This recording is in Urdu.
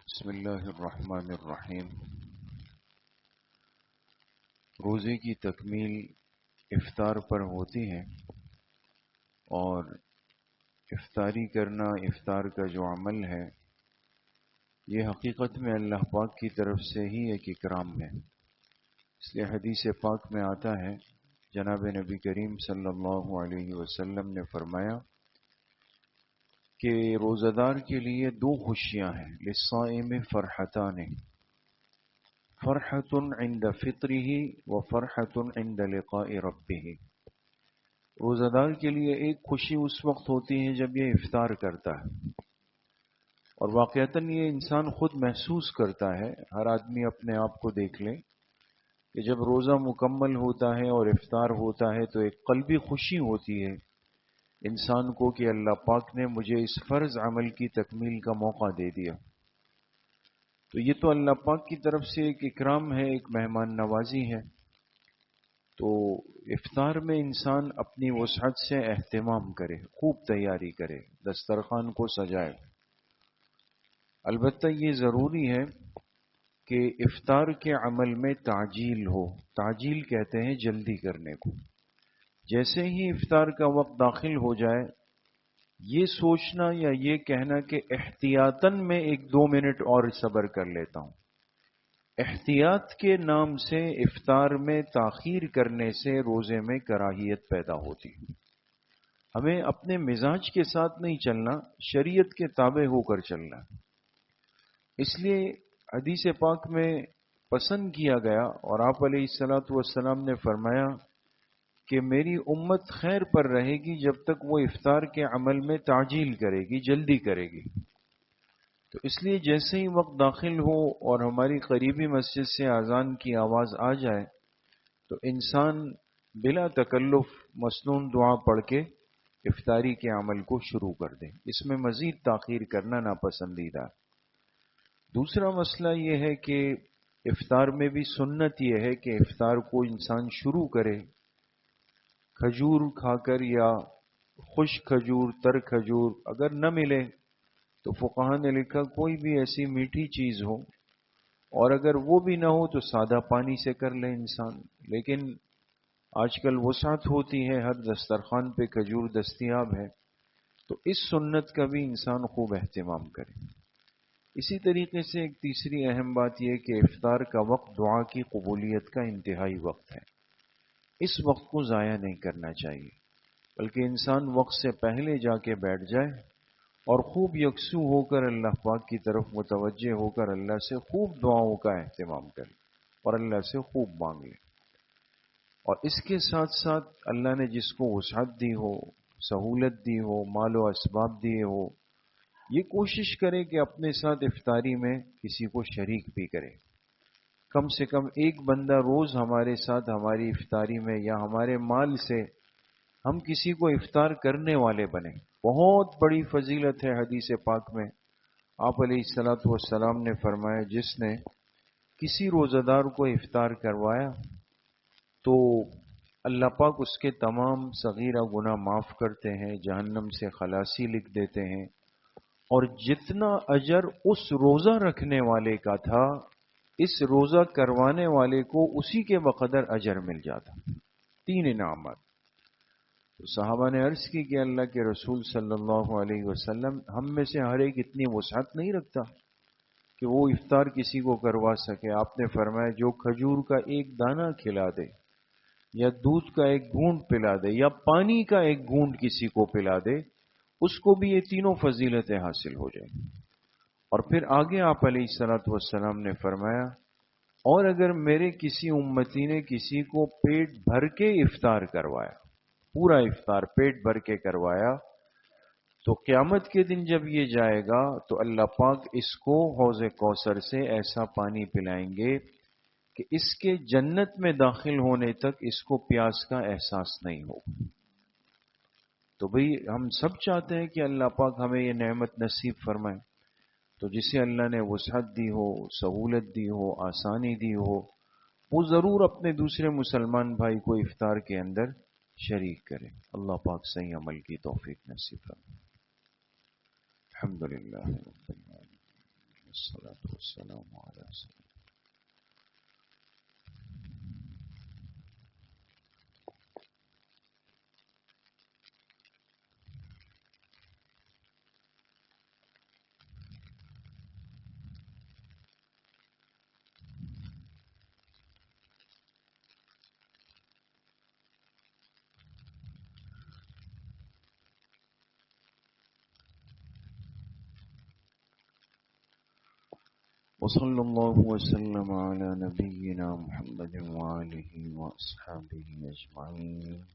بسم اللہ الرحمن الرحیم۔ روزے کی تکمیل افطار پر ہوتی ہے، اور افطاری کرنا، افطار کا جو عمل ہے، یہ حقیقت میں اللہ پاک کی طرف سے ہی ایک اکرام ہے۔ اس لیے حدیث پاک میں آتا ہے، جناب نبی کریم صلی اللہ علیہ وسلم نے فرمایا کہ روزہ دار کے لیے دو خوشیاں ہیں، للصائم فرحتان، فرحت عند فطره وفرحت عند لقاء ربه۔ روزہ دار کے لیے ایک خوشی اس وقت ہوتی ہے جب یہ افطار کرتا ہے، اور واقعتاً یہ انسان خود محسوس کرتا ہے۔ ہر آدمی اپنے آپ کو دیکھ لے کہ جب روزہ مکمل ہوتا ہے اور افطار ہوتا ہے تو ایک قلبی خوشی ہوتی ہے انسان کو کہ اللہ پاک نے مجھے اس فرض عمل کی تکمیل کا موقع دے دیا۔ تو یہ تو اللہ پاک کی طرف سے ایک اکرام ہے، ایک مہمان نوازی ہے۔ تو افطار میں انسان اپنی وسعت سے اہتمام کرے، خوب تیاری کرے، دسترخوان کو سجائے۔ البتہ یہ ضروری ہے کہ افطار کے عمل میں تعجیل ہو۔ تعجیل کہتے ہیں جلدی کرنے کو۔ جیسے ہی افطار کا وقت داخل ہو جائے، یہ سوچنا یا یہ کہنا کہ احتیاطاً میں 1-2 منٹ اور صبر کر لیتا ہوں۔ احتیاط کے نام سے افطار میں تاخیر کرنے سے روزے میں کراہیت پیدا ہوتی ہے۔ ہمیں اپنے مزاج کے ساتھ نہیں چلنا، شریعت کے تابع ہو کر چلنا۔ اس لیے حدیث پاک میں پسند کیا گیا، اور آپ علیہ الصلوۃ والسلام نے فرمایا کہ میری امت خیر پر رہے گی جب تک وہ افطار کے عمل میں تعجیل کرے گی، جلدی کرے گی۔ تو اس لیے جیسے ہی وقت داخل ہو اور ہماری قریبی مسجد سے اذان کی آواز آ جائے تو انسان بلا تکلف مسنون دعا پڑھ کے افطاری کے عمل کو شروع کر دے۔ اس میں مزید تاخیر کرنا ناپسندیدہ۔ دوسرا مسئلہ یہ ہے کہ افطار میں بھی سنت یہ ہے کہ افطار کو انسان شروع کرے کھجور کھا کر، یا خشک کھجور، تر کھجور اگر نہ ملے تو فقہا نے لکھا کوئی بھی ایسی میٹھی چیز ہو، اور اگر وہ بھی نہ ہو تو سادہ پانی سے کر لے انسان۔ لیکن آج کل وسعت ہوتی ہے، ہر دسترخوان پہ کھجور دستیاب ہے، تو اس سنت کا بھی انسان خوب اہتمام کرے۔ اسی طریقے سے ایک تیسری اہم بات یہ کہ افطار کا وقت دعا کی قبولیت کا انتہائی وقت ہے۔ اس وقت کو ضائع نہیں کرنا چاہیے، بلکہ انسان وقت سے پہلے جا کے بیٹھ جائے اور خوب یکسو ہو کر اللہ پاک کی طرف متوجہ ہو کر اللہ سے خوب دعاؤں کا اہتمام کرے اور اللہ سے خوب مانگ لے۔ اور اس کے ساتھ ساتھ اللہ نے جس کو وسعت دی ہو، سہولت دی ہو، مال و اسباب دیے ہو، یہ کوشش کرے کہ اپنے ساتھ افطاری میں کسی کو شریک بھی کرے۔ کم سے کم ایک بندہ روز ہمارے ساتھ ہماری افطاری میں یا ہمارے مال سے ہم کسی کو افطار کرنے والے بنے۔ بہت بڑی فضیلت ہے حدیث پاک میں۔ آپ علیہ الصلوۃ والسلام نے فرمایا جس نے کسی روزہ دار کو افطار کروایا تو اللہ پاک اس کے تمام صغیرہ گناہ معاف کرتے ہیں، جہنم سے خلاصی لکھ دیتے ہیں، اور جتنا اجر اس روزہ رکھنے والے کا تھا اس روزہ کروانے والے کو اسی کے بقدر اجر مل جاتا۔ 3 انعامات۔ تو صحابہ نے عرض کی کہ اللہ کے رسول صلی اللہ علیہ وسلم، ہم میں سے ہر ایک اتنی وسعت نہیں رکھتا کہ وہ افطار کسی کو کروا سکے۔ آپ نے فرمایا جو کھجور کا ایک دانہ کھلا دے، یا دودھ کا ایک گھونٹ پلا دے، یا پانی کا ایک گھونٹ کسی کو پلا دے، اس کو بھی یہ تینوں فضیلتیں حاصل ہو جائیں۔ اور پھر آگے آپ علیہ الصلوۃ والسلام نے فرمایا اور اگر میرے کسی امتی نے کسی کو پیٹ بھر کے افطار کروایا، پورا افطار پیٹ بھر کے کروایا، تو قیامت کے دن جب یہ جائے گا تو اللہ پاک اس کو حوض کوثر سے ایسا پانی پلائیں گے کہ اس کے جنت میں داخل ہونے تک اس کو پیاس کا احساس نہیں ہو۔ تو بھئی ہم سب چاہتے ہیں کہ اللہ پاک ہمیں یہ نعمت نصیب فرمائے۔ تو جسے اللہ نے وسعت دی ہو، سہولت دی ہو، آسانی دی ہو، وہ ضرور اپنے دوسرے مسلمان بھائی کو افطار کے اندر شریک کرے۔ اللہ پاک صحیح عمل کی توفیق نصیب فرمائے۔ الحمدللہ رب العالمین۔ الصلاة والسلام على سيدنا. وصلى الله وسلم على نبينا محمد وآله وأصحابه أجمعين.